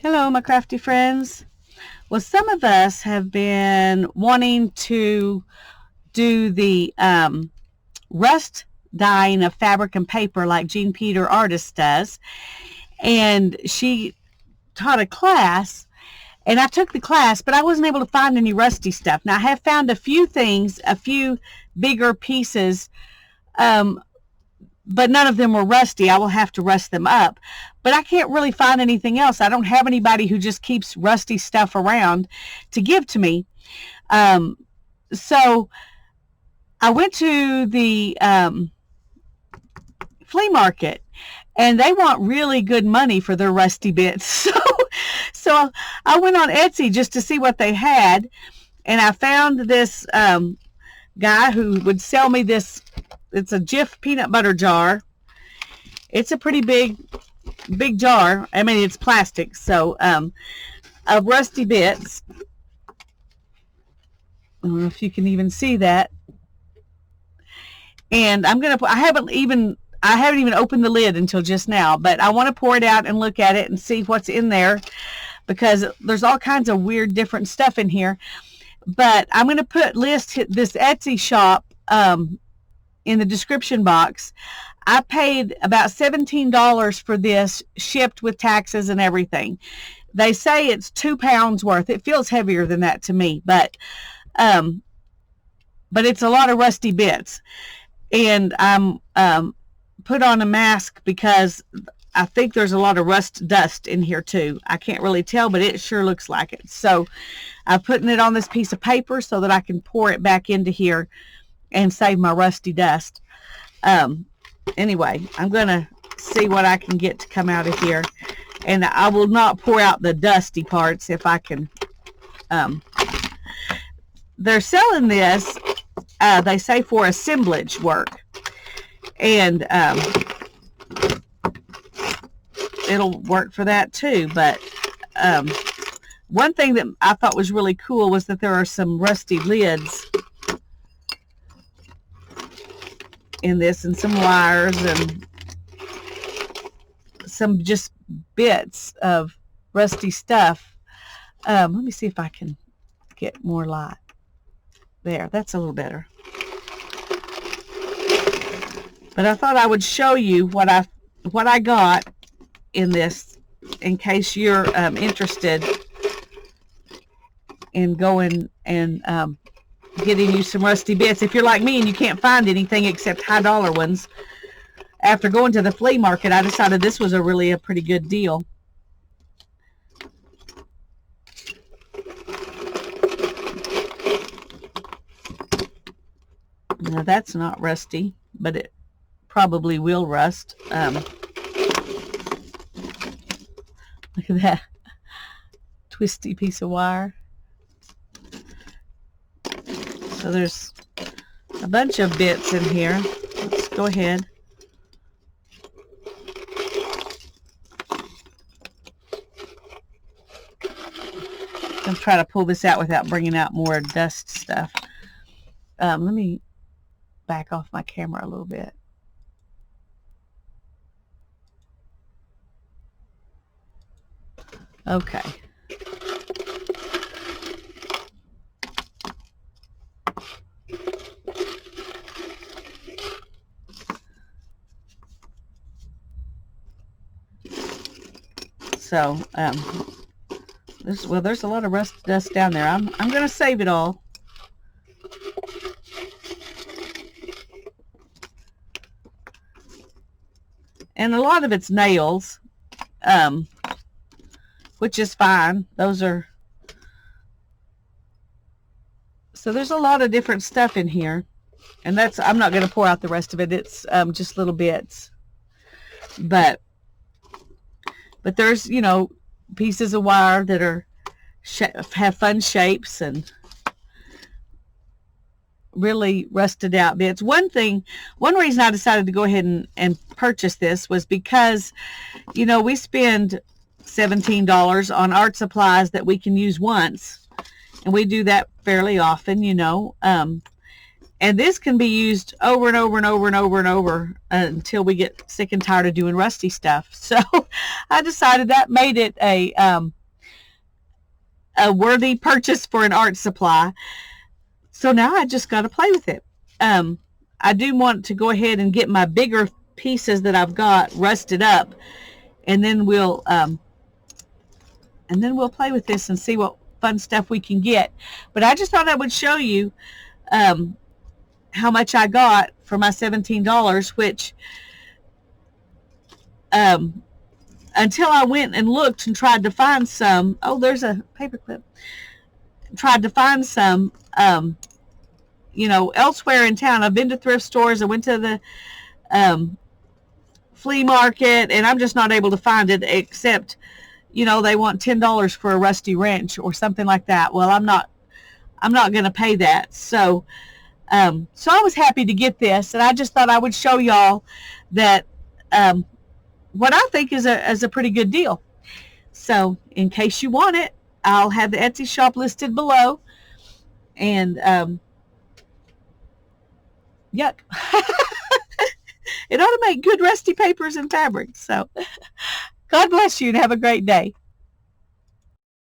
Hello, my crafty friends. Well, some of us have been wanting to do the rust dyeing of fabric and paper like Jean Peter Artist does. And she taught a class, and I took the class, but I wasn't able to find any rusty stuff. Now, I have found a few things, a few bigger pieces, but none of them were rusty. I will have to rust them up. But I can't really find anything else. I don't have anybody who just keeps rusty stuff around to give to me. So I went to the flea market, and they want really good money for their rusty bits. So I went on Etsy just to see what they had, and I found this guy who would sell me this. It's a Jif peanut butter jar. It's a pretty big jar. I mean, it's plastic, so of rusty bits. I don't know if you can even see that. And I'm gonna. I haven't even opened the lid until just now, but I want to pour it out and look at it and see what's in there, because there's all kinds of weird, different stuff in here. But I'm going to list this Etsy shop in the description box. I paid about $17 for this, shipped with taxes and everything. They say it's 2 pounds worth. It feels heavier than that to me, but it's a lot of rusty bits. And I'm put on a mask because I think there's a lot of rust dust in here too. I can't really tell, but it sure looks like it. So I'm putting it on this piece of paper so that I can pour it back into here and save my rusty dust. Anyway, I'm going to see what I can get to come out of here. And I will not pour out the dusty parts if I can. They're selling this, they say, for assemblage work. And it'll work for that too. But one thing that I thought was really cool was that there are some rusty lids in this, and some wires, and some just bits of rusty stuff. Let me see if I can get more light. There, that's a little better. But I thought I would show you what I got in this, in case you're interested in going and getting you some rusty bits. If you're like me and you can't find anything except high dollar ones, after going to the flea market, I decided this was really a pretty good deal. Now that's not rusty, but it probably will rust. Look at that twisty piece of wire. So there's a bunch of bits in here. Let's go ahead. I'm trying to pull this out without bringing out more dust stuff. Let me back off my camera a little bit. Okay. So, there's a lot of rust dust down there. I'm going to save it all. And a lot of it's nails, which is fine. Those are, so there's a lot of different stuff in here, and I'm not going to pour out the rest of it. It's just little bits, but there's, pieces of wire that are have fun shapes and really rusted out bits. One reason I decided to go ahead and purchase this was because, we spend $17 on art supplies that we can use once, and we do that fairly often, And this can be used over and over and over and over and over until we get sick and tired of doing rusty stuff. So I decided that made it a worthy purchase for an art supply. So now I just got to play with it. I do want to go ahead and get my bigger pieces that I've got rusted up, and then we'll play with this and see what fun stuff we can get. But I just thought I would show you how much I got for my $17, which until I went and looked and tried to find some, oh, there's a paperclip, tried to find some elsewhere in town. I've been to thrift stores. I went to the flea market, and I'm just not able to find it, except they want $10 for a rusty wrench or something like that. Well, I'm not going to pay that. So I was happy to get this, and I just thought I would show y'all that what I think is a pretty good deal. So in case you want it, I'll have the Etsy shop listed below. And yuck. It ought to make good rusty papers and fabrics. So God bless you and have a great day.